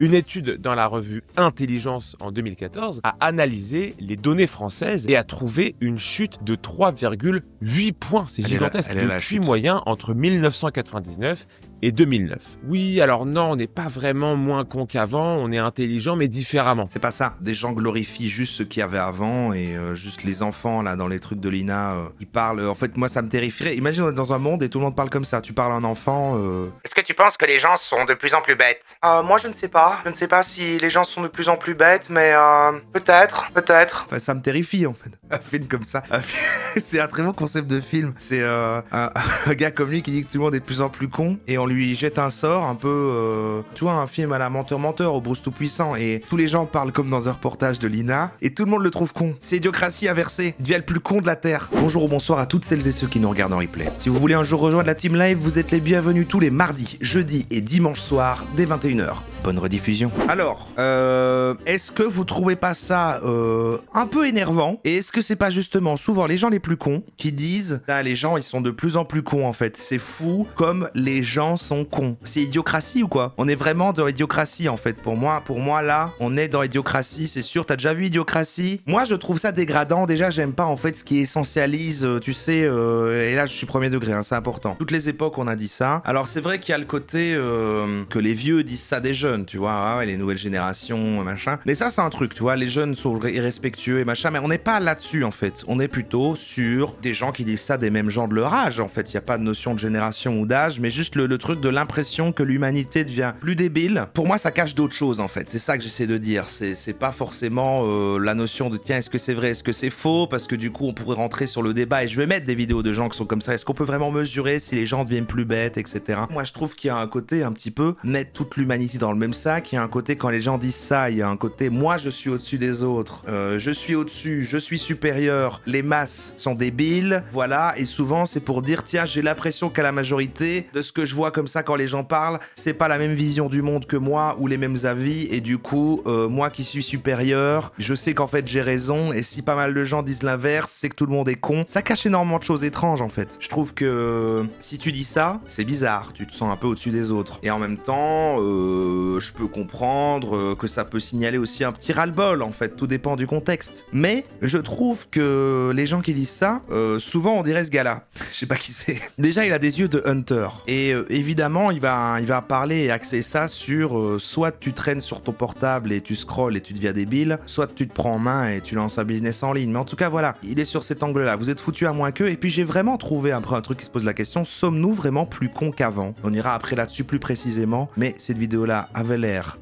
Une étude dans la revue Intelligence en 2014 a analysé les données françaises et a trouvé une chute de 3,8 points. C'est gigantesque. Le QI moyen entre 1999 et 2009. Oui, alors non, on n'est pas vraiment moins con qu'avant, on est intelligent mais différemment. C'est pas ça. Des gens glorifient juste ce qu'il y avait avant et juste les enfants là dans les trucs de l'INA, ils parlent. En fait, moi ça me terrifierait. Imagine on est dans un monde et tout le monde parle comme ça. Tu parles à un enfant. Est-ce que tu penses que les gens sont de plus en plus bêtes? Moi je ne sais pas. Je ne sais pas si les gens sont de plus en plus bêtes, mais peut-être. Enfin, ça me terrifie en fait. Un film comme ça. C'est un très bon concept de film. C'est un gars comme lui qui dit que tout le monde est de plus en plus con et on lui jette un sort un peu, tu vois, un film à la menteur au Bruce Tout-Puissant et tous les gens parlent comme dans un reportage de l'INA et tout le monde le trouve con. C'est Idiocratie inversée. Il devient le plus con de la Terre. Bonjour ou bonsoir à toutes celles et ceux qui nous regardent en replay. Si vous voulez un jour rejoindre la team live, vous êtes les bienvenus tous les mardis, jeudis et dimanches soirs dès 21h. Bonne rediffusion. Alors, est-ce que vous trouvez pas ça un peu énervant? Et est-ce que c'est pas justement souvent les gens les plus cons qui disent ah, les gens ils sont de plus en plus cons en fait. C'est fou comme les gens sont cons. C'est Idiocratie ou quoi? On est vraiment dans Idiocratie en fait. Pour moi là, on est dans Idiocratie, c'est sûr. T'as déjà vu Idiocratie? Moi je trouve ça dégradant. Déjà j'aime pas en fait ce qui essentialise, tu sais, et là je suis premier degré, hein, c'est important. Toutes les époques on a dit ça. Alors c'est vrai qu'il y a le côté que les vieux disent ça des jeunes, tu vois, ah ouais, les nouvelles générations, machin. Mais ça c'est un truc, tu vois, les jeunes sont irrespectueux et machin, mais on n'est pas là-dessus en fait. On est plutôt sur des gens qui disent ça des mêmes gens de leur âge en fait. Il n'y a pas de notion de génération ou d'âge, mais juste le truc de l'impression que l'humanité devient plus débile. Pour moi ça cache d'autres choses en fait. C'est ça que j'essaie de dire. C'est pas forcément la notion de tiens est-ce que c'est vrai, est-ce que c'est faux, parce que du coup on pourrait rentrer sur le débat et je vais mettre des vidéos de gens qui sont comme ça. Est-ce qu'on peut vraiment mesurer si les gens deviennent plus bêtes, etc. Moi je trouve qu'il y a un côté un petit peu mettre toute l'humanité dans le même sac. Il y a un côté quand les gens disent ça, il y a un côté moi je suis au-dessus des autres, je suis au-dessus, je suis supérieur, les masses sont débiles, voilà, et souvent c'est pour dire tiens j'ai l'impression qu'à la majorité de ce que je vois comme ça quand les gens parlent, c'est pas la même vision du monde que moi ou les mêmes avis et du coup moi qui suis supérieur, je sais qu'en fait j'ai raison et si pas mal de gens disent l'inverse, c'est que tout le monde est con. Ça cache énormément de choses étranges en fait. Je trouve que si tu dis ça, c'est bizarre, tu te sens un peu au-dessus des autres. Et en même temps, je peux comprendre que ça peut signaler aussi un petit ras-le-bol en fait, tout dépend du contexte. Mais je trouve que les gens qui disent ça, souvent on dirait ce gars-là. Je sais pas qui c'est. Déjà il a des yeux de hunter. Et évidemment il va parler et axer ça sur soit tu traînes sur ton portable et tu scrolles et tu deviens débile, soit tu te prends en main et tu lances un business en ligne. Mais en tout cas voilà, il est sur cet angle-là. Vous êtes foutus à moins qu'eux. Et puis j'ai vraiment trouvé après un truc qui se pose la question, sommes-nous vraiment plus cons qu'avant? On ira après là-dessus plus précisément. Mais cette vidéo-là avait l'air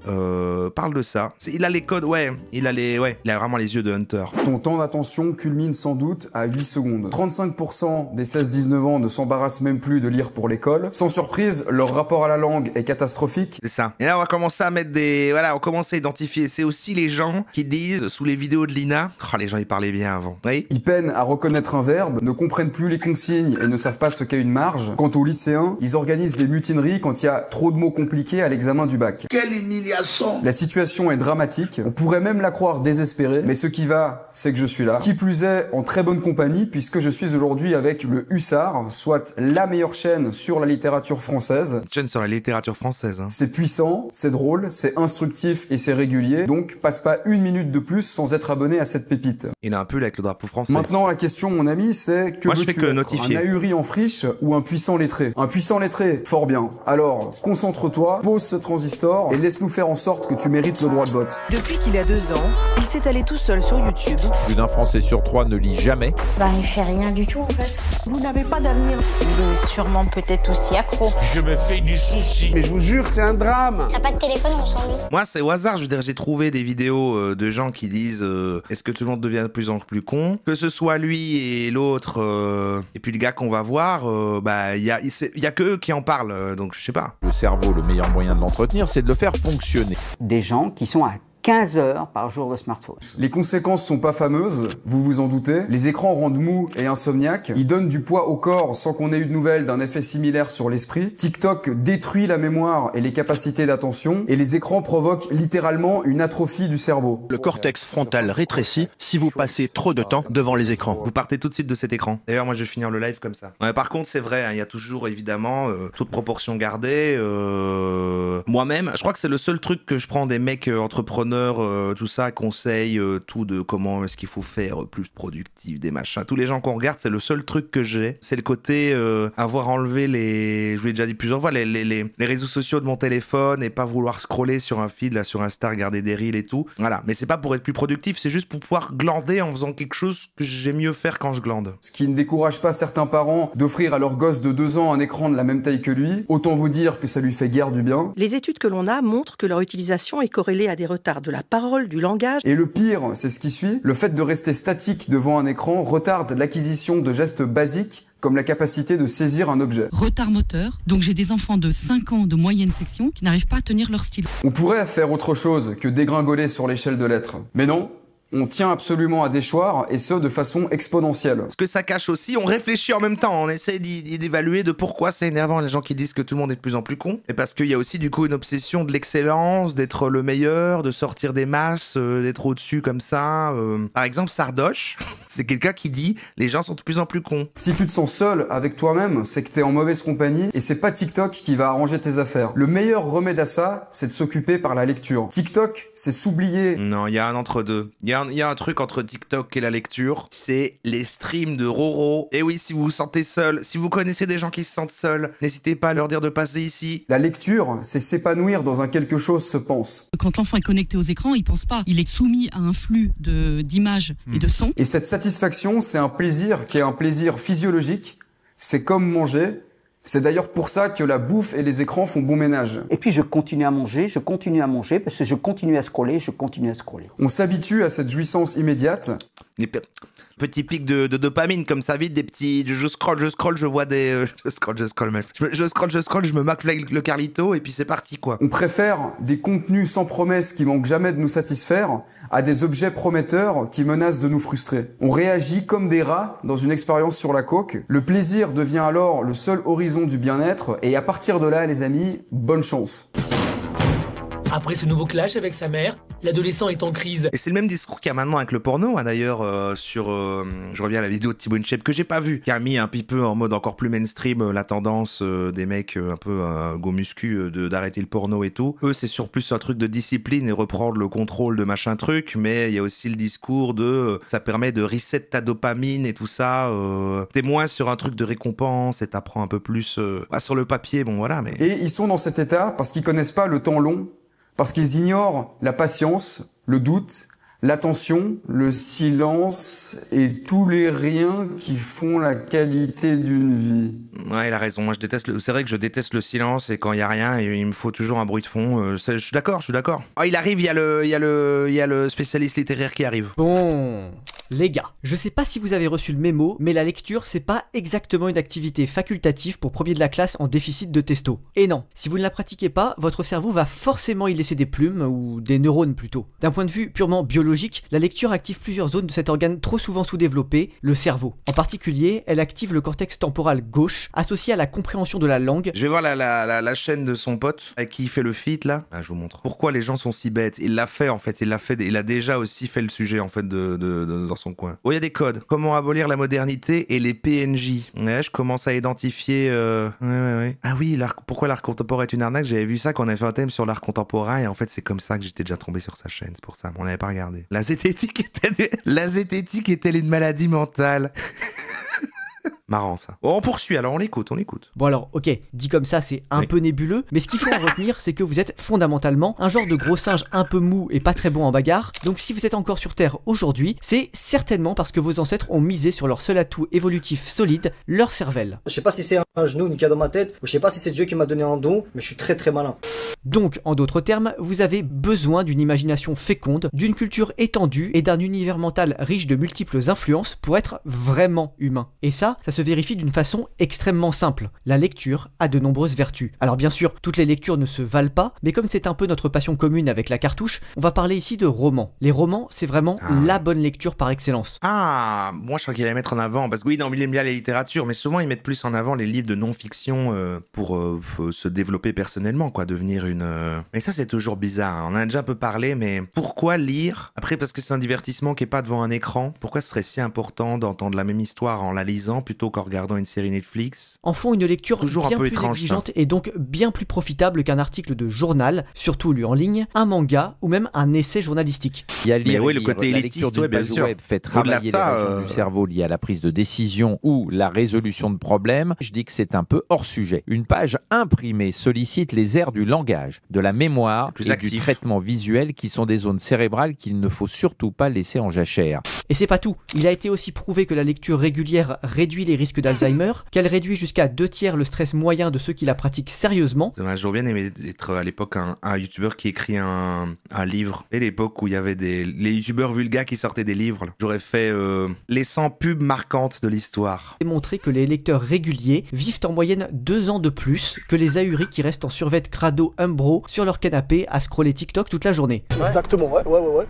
parle de ça. Il a les codes, il a vraiment les yeux de hunter. Ton temps d'attention culmine sans doute à 8 secondes. 35% des 16-19 ans ne s'embarrassent même plus de lire pour l'école. Sans surprise, leur rapport à la langue est catastrophique. C'est ça. Et là, on va commencer à mettre des... Voilà, on commence à identifier. C'est aussi les gens qui disent, sous les vidéos de l'INA... Oh, les gens, ils parlaient bien avant. Oui. Ils peinent à reconnaître un verbe, ne comprennent plus les consignes et ne savent pas ce qu'est une marge. Quant aux lycéens, ils organisent des mutineries quand il y a trop de mots compliqués à l'examen du bac. Quelle humiliation! La situation est dramatique. On pourrait même la croire désespérée, mais ce qui va, c'est que je suis là. Qui plus est, en très bonne compagnie, puisque je suis aujourd'hui avec le Hussard, soit la meilleure chaîne sur la littérature française. Chaîne sur la littérature française. Hein. C'est puissant, c'est drôle, c'est instructif et c'est régulier. Donc, passe pas une minute de plus sans être abonné à cette pépite. Il a un pull avec le drapeau français. Maintenant, la question, mon ami, c'est que veux-tu être, notifier. Un ahuri en friche ou un puissant lettré? Un puissant lettré, fort bien. Alors, concentre-toi, pose ce transistor et laisse-nous faire en sorte que tu mérites le droit de vote. Depuis qu'il a 2 ans, il s'est allé tout seul sur YouTube. Plus d'un Français sur 3 ne lit jamais. Il fait rien du tout en fait. Vous n'avez pas d'avenir. Il est sûrement peut-être aussi accro. Je me fais du souci. Mais je vous jure, c'est un drame. T'as pas de téléphone, on s'ennuie. Moi, c'est au hasard. Je veux dire, j'ai trouvé des vidéos de gens qui disent est-ce que tout le monde devient de plus en plus con? Que ce soit lui et l'autre, et puis le gars qu'on va voir, il y a que eux qui en parlent, donc je sais pas. Le cerveau, le meilleur moyen de l'entretenir, c'est de le faire fonctionner. Des gens qui sont à 15 heures par jour de smartphone. Les conséquences sont pas fameuses, vous vous en doutez. Les écrans rendent mou et insomniaques. Ils donnent du poids au corps sans qu'on ait eu de nouvelles d'un effet similaire sur l'esprit. TikTok détruit la mémoire et les capacités d'attention. Et les écrans provoquent littéralement une atrophie du cerveau. Le cortex frontal rétrécit si vous passez trop de temps devant les écrans. Vous partez tout de suite de cet écran. D'ailleurs, moi, je vais finir le live comme ça. Ouais, par contre, c'est vrai, il y a toujours, évidemment, toute proportion gardée. Moi-même, je crois que c'est le seul truc que je prends des mecs entrepreneurs, tout ça, conseils, tout de comment est-ce qu'il faut faire plus productif, des machins. Tous les gens qu'on regarde, c'est le seul truc que j'ai. C'est le côté avoir enlevé je vous l'ai déjà dit plusieurs fois, les réseaux sociaux de mon téléphone et pas vouloir scroller sur un feed, là, sur Insta, regarder des reels et tout. Voilà. Mais c'est pas pour être plus productif, c'est juste pour pouvoir glander en faisant quelque chose que j'aime mieux faire quand je glande. Ce qui ne décourage pas certains parents d'offrir à leur gosse de 2 ans un écran de la même taille que lui. Autant vous dire que ça lui fait guère du bien. Les études que l'on a montrent que leur utilisation est corrélée à des retards de la parole, du langage. Et le pire, c'est ce qui suit. Le fait de rester statique devant un écran retarde l'acquisition de gestes basiques comme la capacité de saisir un objet. Retard moteur, donc j'ai des enfants de 5 ans de moyenne section qui n'arrivent pas à tenir leur stylo. On pourrait faire autre chose que dégringoler sur l'échelle de l'être. Mais non, on tient absolument à déchoir, et ce, de façon exponentielle. Ce que ça cache aussi, on réfléchit en même temps, on essaie d'évaluer de pourquoi c'est énervant les gens qui disent que tout le monde est de plus en plus con. Et parce qu'il y a aussi du coup une obsession de l'excellence, d'être le meilleur, de sortir des masses, d'être au-dessus comme ça. Par exemple, Sardoche, c'est quelqu'un qui dit les gens sont de plus en plus cons. Si tu te sens seul avec toi-même, c'est que t'es en mauvaise compagnie, et c'est pas TikTok qui va arranger tes affaires. Le meilleur remède à ça, c'est de s'occuper par la lecture. TikTok, c'est s'oublier. Non, il y a un entre-deux. Il y a un truc entre TikTok et la lecture, c'est les streams de Roro. Et oui, si vous vous sentez seul, si vous connaissez des gens qui se sentent seuls, n'hésitez pas à leur dire de passer ici. La lecture, c'est s'épanouir dans un quelque chose se pense. Quand l'enfant est connecté aux écrans, il pense pas. Il est soumis à un flux d'images et de sons. Et cette satisfaction, c'est un plaisir qui est un plaisir physiologique. C'est comme manger. C'est d'ailleurs pour ça que la bouffe et les écrans font bon ménage. Et puis je continue à manger, parce que je continue à scroller. On s'habitue à cette jouissance immédiate. Les petits pics de dopamine comme ça, vite, des petits... Je scroll, je vois des... Je scroll, je me macle avec le Carlito et puis c'est parti, quoi. On préfère des contenus sans promesse qui manquent jamais de nous satisfaire à des objets prometteurs qui menacent de nous frustrer. On réagit comme des rats dans une expérience sur la coke. Le plaisir devient alors le seul horizon du bien-être et à partir de là, les amis, bonne chance. Après ce nouveau clash avec sa mère, l'adolescent est en crise. Et c'est le même discours qu'il y a maintenant avec le porno, hein, d'ailleurs, je reviens à la vidéo de Thibaut InShape que j'ai pas vue, qui a mis un petit peu en mode encore plus mainstream la tendance des mecs un peu go muscu d'arrêter le porno et tout. Eux, c'est sur plus un truc de discipline et reprendre le contrôle de machin truc, mais il y a aussi le discours de ça permet de reset ta dopamine et tout ça. T'es moins sur un truc de récompense et t'apprends un peu plus sur le papier, bon voilà. Mais... Et ils sont dans cet état parce qu'ils connaissent pas le temps long. Parce qu'ils ignorent la patience, le doute, l'attention, le silence et tous les riens qui font la qualité d'une vie. Ouais, il a raison. Moi, c'est vrai que je déteste le silence et quand il y a rien, il me faut toujours un bruit de fond. Je suis d'accord. Ah, il arrive, il y a le spécialiste littéraire qui arrive. Bon, les gars, je sais pas si vous avez reçu le mémo, mais la lecture, c'est pas exactement une activité facultative pour premier de la classe en déficit de testo. Et non, si vous ne la pratiquez pas, votre cerveau va forcément y laisser des plumes, ou des neurones plutôt. D'un point de vue purement biologique, la lecture active plusieurs zones de cet organe trop souvent sous-développé, le cerveau. En particulier, elle active le cortex temporal gauche, associé à la compréhension de la langue. Je vais voir la chaîne de son pote, avec qui il fait le feat là. Ah, je vous montre. Pourquoi les gens sont si bêtes. Il l'a fait en fait, il a déjà aussi fait le sujet en fait dans son coin. Oh, il y a des codes. Comment abolir la modernité et les PNJ. Ouais, je commence à identifier... Ouais. Ah oui, pourquoi l'art contemporain est une arnaque. J'avais vu ça quand on avait fait un thème sur l'art contemporain et en fait c'est comme ça que j'étais déjà tombé sur sa chaîne, c'est pour ça, on n'avait pas regardé. La zététique est-elle une maladie mentale? Marrant ça. Bon, on poursuit alors, on l'écoute. Bon alors, ok, dit comme ça c'est un peu nébuleux, mais ce qu'il faut en retenir c'est que vous êtes fondamentalement un genre de gros singe un peu mou et pas très bon en bagarre, donc si vous êtes encore sur Terre aujourd'hui, c'est certainement parce que vos ancêtres ont misé sur leur seul atout évolutif solide, leur cervelle. Je sais pas si c'est un genou, une dans ma tête, ou je sais pas si c'est Dieu qui m'a donné un don, mais je suis très très malin. Donc, en d'autres termes, vous avez besoin d'une imagination féconde, d'une culture étendue et d'un univers mental riche de multiples influences pour être vraiment humain. Et ça se se vérifie d'une façon extrêmement simple. La lecture a de nombreuses vertus. Alors bien sûr, toutes les lectures ne se valent pas, mais comme c'est un peu notre passion commune avec la cartouche, on va parler ici de romans. Les romans, c'est vraiment la bonne lecture par excellence. Ah, moi je crois qu'il allait mettre en avant, parce que oui, non, il aime bien les littératures, mais souvent ils mettent plus en avant les livres de non-fiction pour se développer personnellement, quoi, devenir une... Mais ça c'est toujours bizarre, hein. On en a déjà un peu parlé, mais pourquoi lire? Après, parce que c'est un divertissement qui est pas devant un écran, pourquoi ce serait si important d'entendre la même histoire en la lisant plutôt qu'en regardant une série Netflix? En font une lecture toujours bien un peu plus étrange, exigeante ça. et donc bien plus profitable qu'un article de journal, surtout lu en ligne, un manga ou même un essai journalistique. Il y a lire, oui, le côté la élitiste, lecture d'une bien page sûr. web fait Au-delà travailler de ça, les régions du cerveau liées à la prise de décision ou la résolution de problèmes. Je dis que c'est un peu hors sujet. Une page imprimée sollicite les aires du langage, de la mémoire et du traitement visuel qui sont des zones cérébrales qu'il ne faut surtout pas laisser en jachère. Et c'est pas tout. Il a été aussi prouvé que la lecture régulière réduit les risques d'Alzheimer, qu'elle réduit jusqu'à 2/3 le stress moyen de ceux qui la pratiquent sérieusement. J'aurais bien aimé être à l'époque un youtubeur qui écrit un livre. Et l'époque où il y avait les youtubeurs vulgaires qui sortaient des livres. J'aurais fait les 100 pubs marquantes de l'histoire. Et montrer que les lecteurs réguliers vivent en moyenne 2 ans de plus que les ahuris qui restent en survêt crado umbro sur leur canapé à scroller TikTok toute la journée. Exactement, ouais.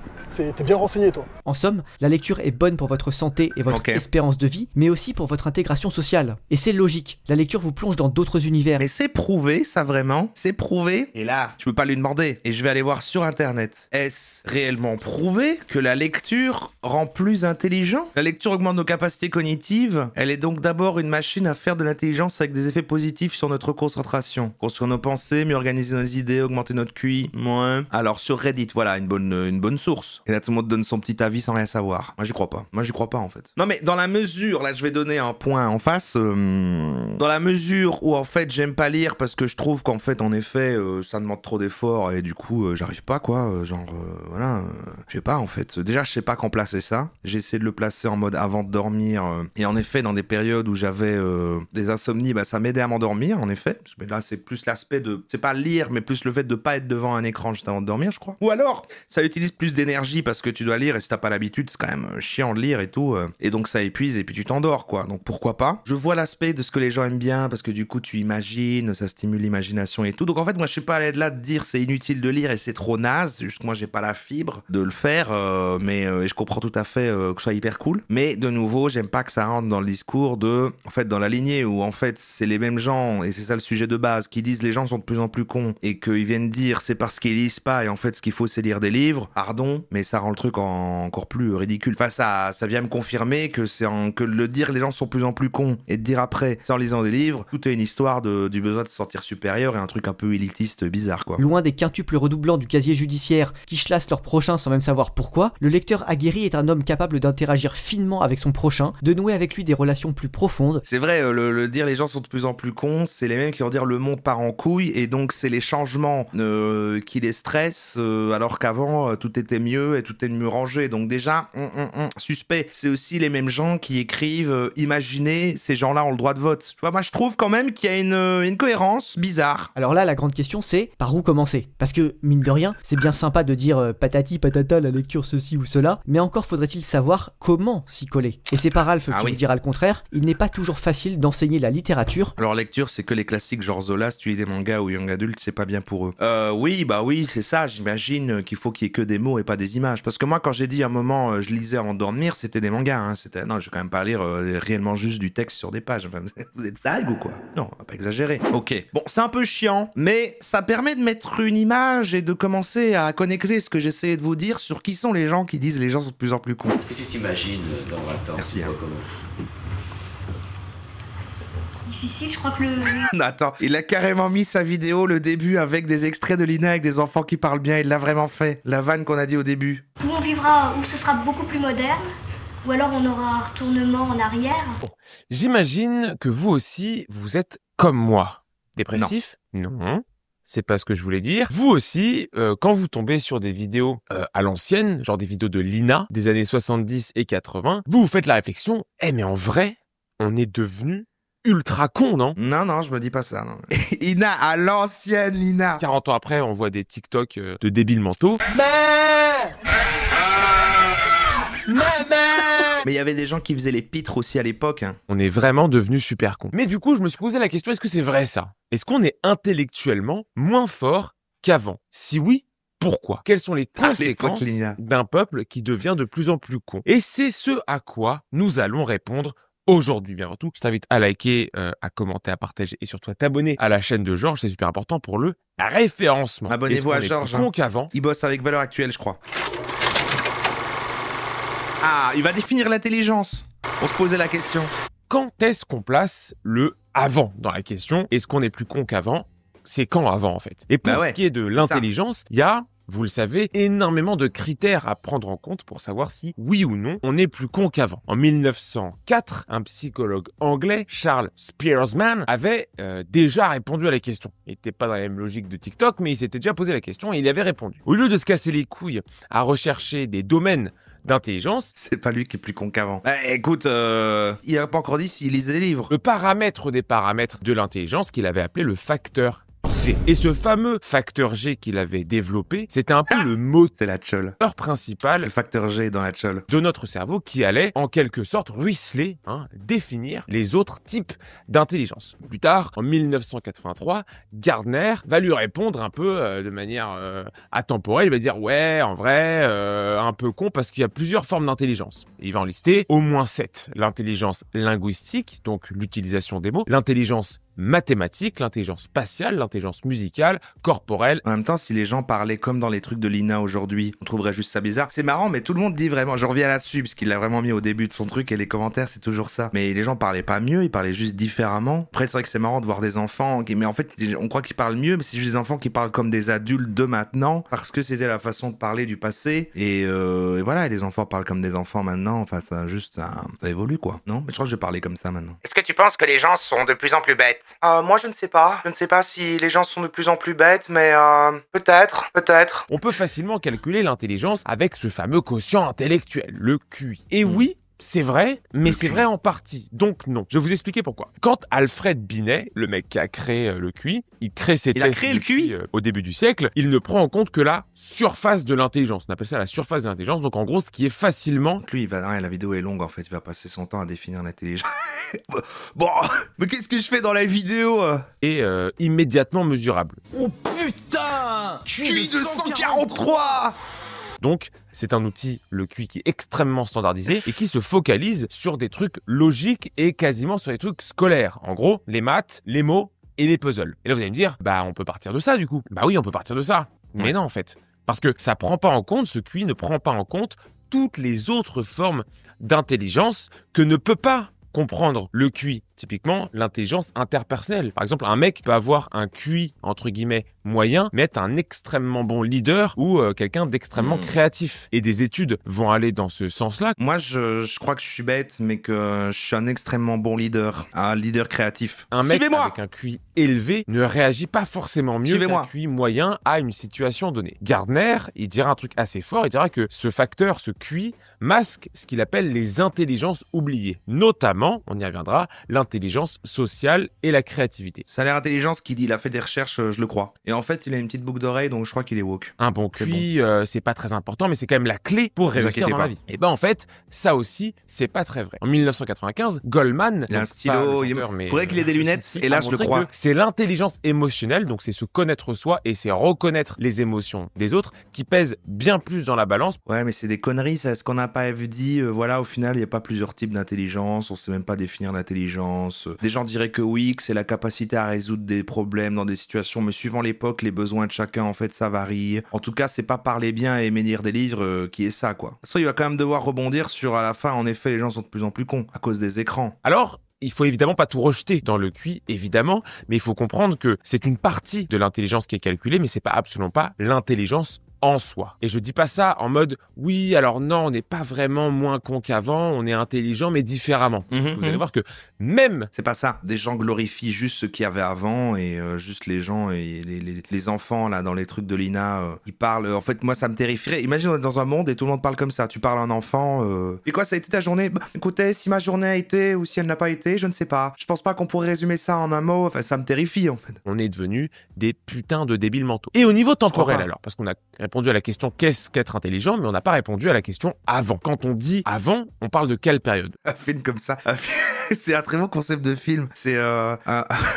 T'es bien renseigné, toi. En somme, la lecture est bonne pour votre santé et votre espérance de vie, mais aussi pour votre intégration sociale. Et c'est logique, la lecture vous plonge dans d'autres univers. Mais c'est prouvé, ça vraiment? C'est prouvé? Et là, tu peux pas lui demander. Et je vais aller voir sur internet. Est-ce réellement prouvé que la lecture rend plus intelligent? La lecture augmente nos capacités cognitives. Elle est donc d'abord une machine à faire de l'intelligence avec des effets positifs sur notre concentration. Construire nos pensées, mieux organiser nos idées, augmenter notre QI. Ouais. Alors sur Reddit, voilà, une bonne source. Et là, tout le monde donne son petit avis sans rien savoir. Moi, j'y crois pas. Moi, j'y crois pas, en fait. Non, mais dans la mesure, là, je vais donner un point en face. Dans la mesure où, en fait, j'aime pas lire parce que je trouve qu'en fait, en effet, ça demande trop d'efforts et du coup, j'arrive pas, quoi. Voilà. Je sais pas, en fait. Déjà, je sais pas quand placer ça. J'ai essayé de le placer en mode avant de dormir. Et en effet, dans des périodes où j'avais des insomnies, bah, ça m'aidait à m'endormir, en effet. Mais là, c'est plus l'aspect de... C'est pas lire, mais plus le fait de pas être devant un écran juste avant de dormir, je crois. Ou alors, ça utilise plus d'énergie parce que tu dois lire et si t'as pas l'habitude, c'est quand même chiant de lire et tout. Et donc, ça épuise et puis tu t'endors, quoi. Donc, pourquoi pas? Je vois l'aspect de ce que les gens aiment bien parce que du coup, tu imagines, ça stimule l'imagination et tout. Donc, en fait, moi, je suis pas allé de là de dire c'est inutile de lire et c'est trop naze. C'est juste que moi, j'ai pas la fibre de le faire. Mais je comprends tout à fait que ce soit hyper cool. Mais de nouveau, j'aime pas que ça rentre dans le discours de... En fait, dans la lignée où, en fait, c'est les mêmes gens, et c'est ça le sujet de base, qui disent les gens sont de plus en plus cons et qu'ils viennent dire c'est parce qu'ils lisent pas et en fait, ce qu'il faut, c'est lire des livres. Pardon, mais ça rend le truc encore plus ridicule. Enfin, ça vient me confirmer que que le dire les gens sont de plus en plus cons et de dire après, c'est en lisant des livres, tout est une histoire du besoin de se sentir supérieur et un truc un peu élitiste bizarre, quoi. Loin des quintuples redoublants du casier judiciaire qui chlassent leurs prochains sans même savoir pourquoi, le lecteur aguerri est un homme capable d'interagir finement avec son prochain, de nouer avec lui des relations plus profondes. C'est vrai, le dire les gens sont de plus en plus cons, c'est les mêmes qui vont dire le monde part en couille et donc c'est les changements qui les stressent alors qu'avant tout était mieux et tout était mieux rangé. Donc déjà, suspect. C'est aussi les mêmes gens qui écrivent imaginez, ces gens-là ont le droit de vote. Tu vois, moi je trouve quand même qu'il y a une cohérence bizarre. Alors là, la grande question c'est par où commencer? Parce que, mine de rien, c'est bien sympa de dire patati patata la lecture ceci ou cela, mais encore faudrait-il savoir comment s'y coller. Et c'est pas Ralph qui vous dira le contraire, il n'est pas toujours facile d'enseigner la littérature. Alors lecture, c'est que les classiques genre Zola, si tu lis des mangas ou young adult, c'est pas bien pour eux. Oui, c'est ça, j'imagine qu'il faut qu'il y ait que des mots et pas des images. Parce que moi, quand j'ai dit à un moment, je lisais avant de dormir, c'était des mangas, hein. Non, je vais quand même pas lire réellement juste du texte sur des pages. Enfin, vous êtes dingue ou quoi? Non, on va pas exagérer. Ok, bon, c'est un peu chiant, mais ça permet de mettre une image et de commencer à connecter ce que j'essayais de vous dire sur qui sont les gens qui disent les gens sont de plus en plus cons. Est-ce que tu t'imagines dans 20 ans? Merci. Difficile, je crois que Attends, il a carrément mis sa vidéo, le début, avec des extraits de Lina avec des enfants qui parlent bien, il l'a vraiment fait. La vanne qu'on a dit au début. où on vivra, où ce sera beaucoup plus moderne, ou alors on aura un retournement en arrière. Bon. J'imagine que vous aussi, vous êtes comme moi. Dépressif? Non. C'est pas ce que je voulais dire. Vous aussi, quand vous tombez sur des vidéos à l'ancienne, genre des vidéos de Lina, des années 70 et 80, vous faites la réflexion, mais en vrai, on est devenu ultra con, non? Non, je me dis pas ça, non. Lina, à l'ancienne Lina. 40 ans après, on voit des TikTok de débiles mentaux. Maman! Mais il y avait des gens qui faisaient les pitres aussi à l'époque. Hein. On est vraiment devenu super con. Mais du coup, je me suis posé la question, est-ce que c'est vrai ça? Est-ce qu'on est intellectuellement moins fort qu'avant? Si oui, pourquoi? Quelles sont les conséquences d'un peuple qui devient de plus en plus con? Et c'est ce à quoi nous allons répondre aujourd'hui. Bien entendu, je t'invite à liker, à commenter, à partager et surtout à t'abonner à la chaîne de Georges. C'est super important pour le référencement. Abonnez-vous à Georges. Con qu'avant. Il bosse avec Valeurs Actuelles, je crois. Ah, il va définir l'intelligence. On se posait la question. Quand est-ce qu'on place le avant dans la question? Est-ce qu'on est plus con qu'avant? C'est quand avant en fait. Et pour ce qui est de l'intelligence, il y a, vous le savez, énormément de critères à prendre en compte pour savoir si, oui ou non, on est plus con qu'avant. En 1904, un psychologue anglais, Charles Spearsman, avait déjà répondu à la question. Il n'était pas dans la même logique de TikTok, mais il s'était déjà posé la question et il y avait répondu. Au lieu de se casser les couilles à rechercher des domaines d'intelligence, c'est pas lui qui est plus con qu'avant. Bah, écoute, il a pas encore dit s'il lisait des livres. Le paramètre des paramètres de l'intelligence qu'il avait appelé le facteur G. Et ce fameux facteur G qu'il avait développé, c'était un peu le moteur principal, le facteur G dans la tchol, de notre cerveau qui allait en quelque sorte ruisseler, définir les autres types d'intelligence. Plus tard, en 1983, Gardner va lui répondre un peu de manière atemporelle. Il va dire ouais, en vrai, un peu con parce qu'il y a plusieurs formes d'intelligence. Il va en lister au moins 7. L'intelligence linguistique, donc l'utilisation des mots, l'intelligence mathématique, l'intelligence spatiale, l'intelligence musicale, corporelle. En même temps, si les gens parlaient comme dans les trucs de l'INA aujourd'hui, on trouverait juste ça bizarre. C'est marrant, mais tout le monde dit vraiment, je reviens là-dessus, parce qu'il l'a vraiment mis au début de son truc, et les commentaires, c'est toujours ça. Mais les gens parlaient pas mieux, ils parlaient juste différemment. Après, c'est vrai que c'est marrant de voir des enfants, mais en fait, on croit qu'ils parlent mieux, mais c'est juste des enfants qui parlent comme des adultes de maintenant, parce que c'était la façon de parler du passé, et voilà, et les enfants parlent comme des enfants maintenant, enfin, ça évolue, quoi. Non? Mais je crois que je vais parler comme ça maintenant. Est-ce que tu penses que les gens sont de plus en plus bêtes? Moi, je ne sais pas. Je ne sais pas si les gens sont de plus en plus bêtes, mais peut-être. On peut facilement calculer l'intelligence avec ce fameux quotient intellectuel, le QI. Et oui, c'est vrai, mais c'est vrai en partie, donc non. Je vais vous expliquer pourquoi. Quand Alfred Binet, le mec qui a créé le QI, il crée ses tests créé le QI au début du siècle, il ne prend en compte que la surface de l'intelligence. On appelle ça la surface de l'intelligence, donc en gros, ce qui est facilement... Lui, la vidéo est longue en fait, il va passer son temps à définir l'intelligence. Bon, mais qu'est-ce que je fais dans la vidéo? Et immédiatement mesurable. Oh putain, QI de 143. Donc, c'est un outil, le QI, qui est extrêmement standardisé et qui se focalise sur des trucs logiques et quasiment sur des trucs scolaires. En gros, les maths, les mots et les puzzles. Et là, vous allez me dire, bah, on peut partir de ça, du coup. Bah oui, on peut partir de ça. Mais non, en fait. Parce que ça prend pas en compte, ce QI ne prend pas en compte toutes les autres formes d'intelligence que ne peut pas comprendre le QI. Typiquement, l'intelligence interpersonnelle. Par exemple, un mec peut avoir un QI, entre guillemets, moyen, mais être un extrêmement bon leader ou quelqu'un d'extrêmement créatif. Et des études vont aller dans ce sens-là. Moi, je crois que je suis bête, mais que je suis un extrêmement bon leader. Un leader créatif. Un mec avec un QI élevé ne réagit pas forcément mieux qu'un QI moyen à une situation donnée. Gardner, il dira un truc assez fort, il dira que ce facteur, ce QI, masque ce qu'il appelle les intelligences oubliées. Notamment, on y reviendra, l'intelligence sociale et la créativité. Ça a l'air intelligence qui dit, il a fait des recherches, je le crois. Et en fait, il a une petite boucle d'oreille, donc je crois qu'il est woke. Un bon QI, c'est pas très important, mais c'est quand même la clé pour réussir dans la vie. Et ben en fait, ça aussi, c'est pas très vrai. En 1995, Goldman, il a un stylo, il faudrait qu'il ait des lunettes, et là je le crois. C'est l'intelligence émotionnelle, donc c'est se connaître soi et c'est reconnaître les émotions des autres qui pèsent bien plus dans la balance. Ouais, mais c'est des conneries, ça. Ce qu'on n'a pas dit, voilà, au final, il n'y a pas plusieurs types d'intelligence, on sait même pas définir l'intelligence. Des gens diraient que oui, que c'est la capacité à résoudre des problèmes dans des situations, mais suivant l'époque, les besoins de chacun, en fait, ça varie. En tout cas, c'est pas parler bien et aimer lire des livres qui est ça, quoi. Ça, il va quand même devoir rebondir sur, à la fin, en effet, les gens sont de plus en plus cons à cause des écrans. Alors, il faut évidemment pas tout rejeter dans le QI, évidemment, mais il faut comprendre que c'est une partie de l'intelligence qui est calculée, mais c'est pas absolument pas l'intelligence en soi. Et je dis pas ça en mode oui, alors non, on n'est pas vraiment moins con qu'avant, on est intelligent mais différemment. Vous allez voir que même... C'est pas ça. Des gens glorifient juste ce qu'il y avait avant et juste les gens et les enfants là dans les trucs de l'INA, ils parlent. En fait, moi ça me terrifierait. Imagine on est dans un monde et tout le monde parle comme ça. Tu parles à un enfant. Et quoi, ça a été ta journée? Bah, écoutez, si ma journée a été ou si elle n'a pas été, je ne sais pas. Je pense pas qu'on pourrait résumer ça en un mot. Enfin, ça me terrifie en fait. On est devenus des putains de débiles mentaux. Et au niveau temporel alors, parce qu'on a répondu à la question qu'est-ce qu'être intelligent, mais on n'a pas répondu à la question avant. Quand on dit avant, on parle de quelle période? Un film comme ça. C'est un très bon concept de film. C'est un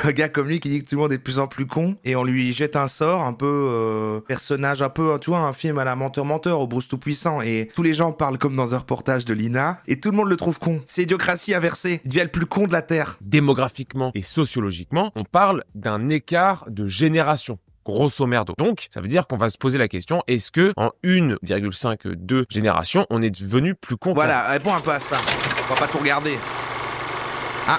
gars comme lui qui dit que tout le monde est de plus en plus con et on lui jette un sort un peu personnage un peu, tu vois, un film à la menteur au Bruce Tout-Puissant et tous les gens parlent comme dans un reportage de l'INA et tout le monde le trouve con. C'est Idiocratie inversée. Il devient le plus con de la Terre. Démographiquement et sociologiquement, on parle d'un écart de génération. Grosso merdo. Donc, ça veut dire qu'on va se poser la question, est-ce que en 1,52 générations, on est devenu plus con? Voilà, réponds un peu à ça. On va pas tout regarder. Ah.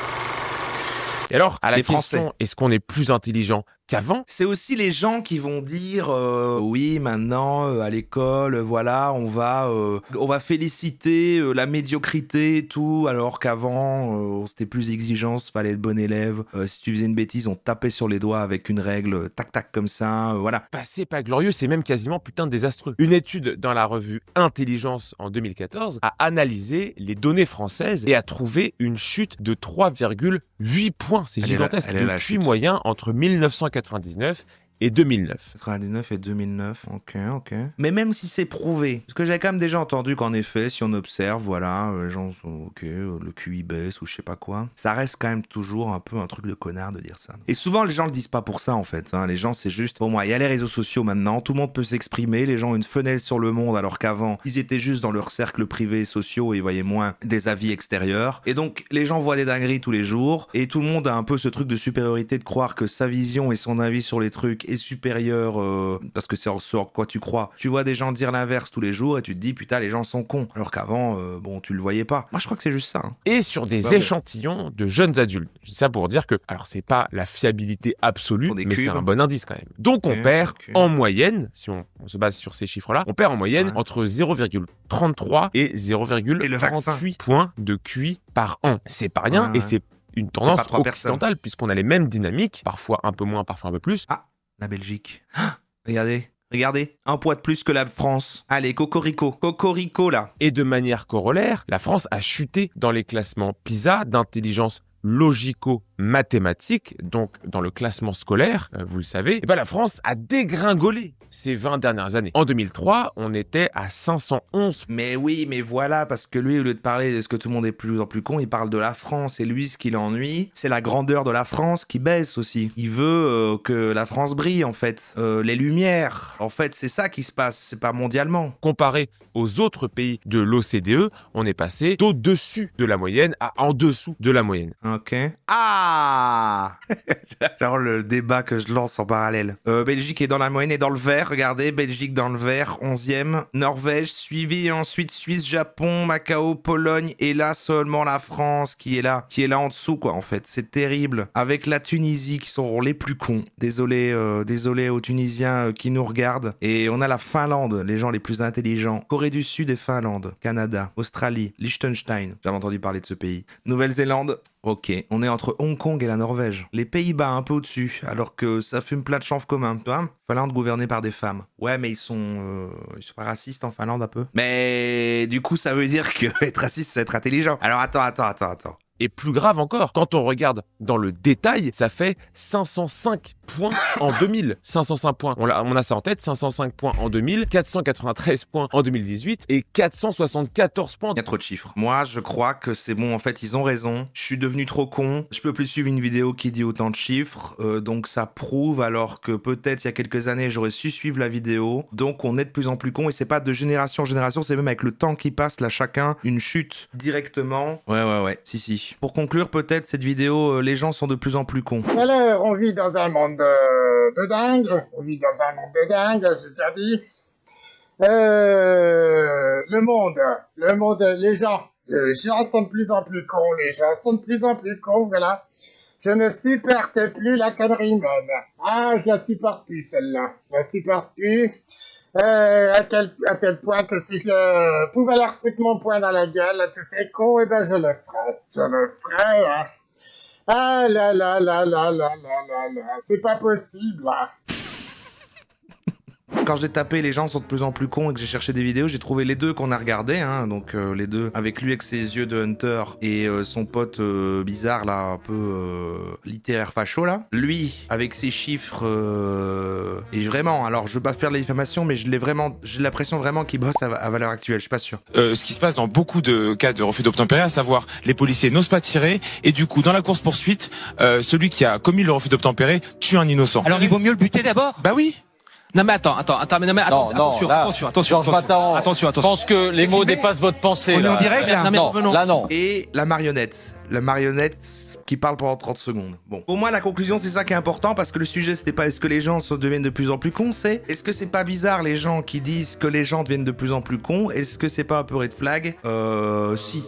Et alors, à la Les question, Français. est-ce qu'on est plus intelligent qu'avant? C'est aussi les gens qui vont dire oui, maintenant à l'école, voilà, on va féliciter la médiocrité et tout, alors qu'avant c'était plus exigence, fallait être bon élève. Si tu faisais une bêtise, on te tapait sur les doigts avec une règle, tac tac comme ça, voilà. Passé pas glorieux, c'est même quasiment putain désastreux. Une étude dans la revue Intelligence en 2014 a analysé les données françaises et a trouvé une chute de 3,8 points. C'est gigantesque. Depuis moyen entre 1999 et 2009. 99 et 2009, ok. Mais même si c'est prouvé, parce que j'ai quand même déjà entendu qu'en effet, si on observe, voilà, les gens sont ok, le QI baisse ou je sais pas quoi, ça reste quand même toujours un peu un truc de connard de dire ça. Et souvent, les gens le disent pas pour ça en fait. Hein. Les gens, c'est juste, bon, moi, il y a les réseaux sociaux maintenant, tout le monde peut s'exprimer, les gens ont une fenêtre sur le monde, alors qu'avant, ils étaient juste dans leur cercle privé et sociaux et ils voyaient moins des avis extérieurs. Et donc, les gens voient des dingueries tous les jours, et tout le monde a un peu ce truc de supériorité de croire que sa vision et son avis sur les trucs est supérieur parce que c'est ce en quoi tu crois. Tu vois des gens dire l'inverse tous les jours et tu te dis putain les gens sont cons. Alors qu'avant, bon tu le voyais pas. Moi je crois que c'est juste ça. Hein. Et sur des échantillons de jeunes adultes. Je dis ça pour dire que, alors c'est pas la fiabilité absolue, mais c'est un bon indice quand même. Donc on perd en moyenne, si on se base sur ces chiffres-là, on perd en moyenne entre 0,33 et 0,38 points de QI par an. C'est pas rien et c'est une tendance occidentale puisqu'on a les mêmes dynamiques, parfois un peu moins, parfois un peu plus. Ah, la Belgique. Ah, regardez, un poids de plus que la France. Allez, cocorico là. Et de manière corollaire, la France a chuté dans les classements PISA d'intelligence logico-mathématique, donc dans le classement scolaire, vous le savez, et ben la France a dégringolé ces 20 dernières années. En 2003, on était à 511. Mais oui, mais voilà, parce que lui, au lieu de parler de ce que tout le monde est de plus en plus con, il parle de la France. Et lui, ce qui l'ennuie, c'est la grandeur de la France qui baisse aussi. Il veut que la France brille, en fait. Les lumières. En fait, c'est ça qui se passe, c'est pas mondialement. Comparé aux autres pays de l'OCDE, on est passé au-dessus de la moyenne à en dessous de la moyenne. Ok. Ah. Genre le débat que je lance en parallèle. Belgique est dans la moyenne et dans le vert. Regardez, Belgique dans le vert, 11e. Norvège, suivi ensuite Suisse, Japon, Macao, Pologne. Et là seulement la France qui est là en dessous, quoi, en fait. C'est terrible. Avec la Tunisie qui sont les plus cons. Désolé aux Tunisiens qui nous regardent. Et on a la Finlande, les gens les plus intelligents. Corée du Sud et Finlande. Canada, Australie, Liechtenstein. J'avais entendu parler de ce pays. Nouvelle-Zélande. Ok, on est entre Hong Kong et la Norvège. Les Pays-Bas un peu au-dessus, alors que ça fume plein de chanvre commun. Tu vois, Finlande gouvernée par des femmes. Ouais, mais ils sont pas racistes en Finlande un peu. Mais du coup, ça veut dire que être raciste, c'est être intelligent. Alors attends. Et plus grave encore, quand on regarde dans le détail, ça fait 505 points en 2000. 505 points, on a ça en tête, 505 points en 2000, 493 points en 2018 et 474 points. Il y a trop de chiffres. Moi, je crois que c'est bon, en fait, ils ont raison. Je suis devenu trop con. Je peux plus suivre une vidéo qui dit autant de chiffres. Donc ça prouve, alors que peut-être il y a quelques années, j'aurais su suivre la vidéo. Donc on est de plus en plus con et c'est pas de génération en génération, c'est même avec le temps qui passe, là, chacun, une chute directement. Ouais. Si. Pour conclure, peut-être, cette vidéo, les gens sont de plus en plus cons. Alors, on vit dans un monde de dingue. J'ai déjà dit. Le monde, les gens sont de plus en plus cons, voilà. Je ne supporte plus la connerie humaine. Ah, je la supporte plus, celle-là. Je la supporte plus. À tel point que si je pouvais leur foutre mon poing dans la gueule à tous ces cons, eh ben je le ferais, hein. Ah là, c'est pas possible, hein. Quand j'ai tapé les gens sont de plus en plus cons et que j'ai cherché des vidéos, j'ai trouvé les deux qu'on a regardés, hein, donc les deux avec lui avec ses yeux de Hunter et son pote bizarre là, un peu littéraire facho là. Lui avec ses chiffres et vraiment, alors je veux pas faire de la diffamation, mais j'ai l'impression vraiment qu'il bosse à valeur actuelle, je suis pas sûr. Ce qui se passe dans beaucoup de cas de refus d'obtempérer, à savoir les policiers n'osent pas tirer et du coup dans la course poursuite, celui qui a commis le refus d'obtempérer tue un innocent. Alors il vaut mieux le buter d'abord? Bah oui. Non mais attends, attention. Je pense que les mots dépassent votre pensée. On est en direct là. Là non. Et la marionnette qui parle pendant 30 secondes. Bon, pour moi la conclusion c'est ça qui est important parce que le sujet c'était pas est-ce que les gens deviennent de plus en plus cons, c'est est-ce que c'est pas bizarre les gens qui disent que les gens deviennent de plus en plus cons, est-ce que c'est pas un peu red flag? Si.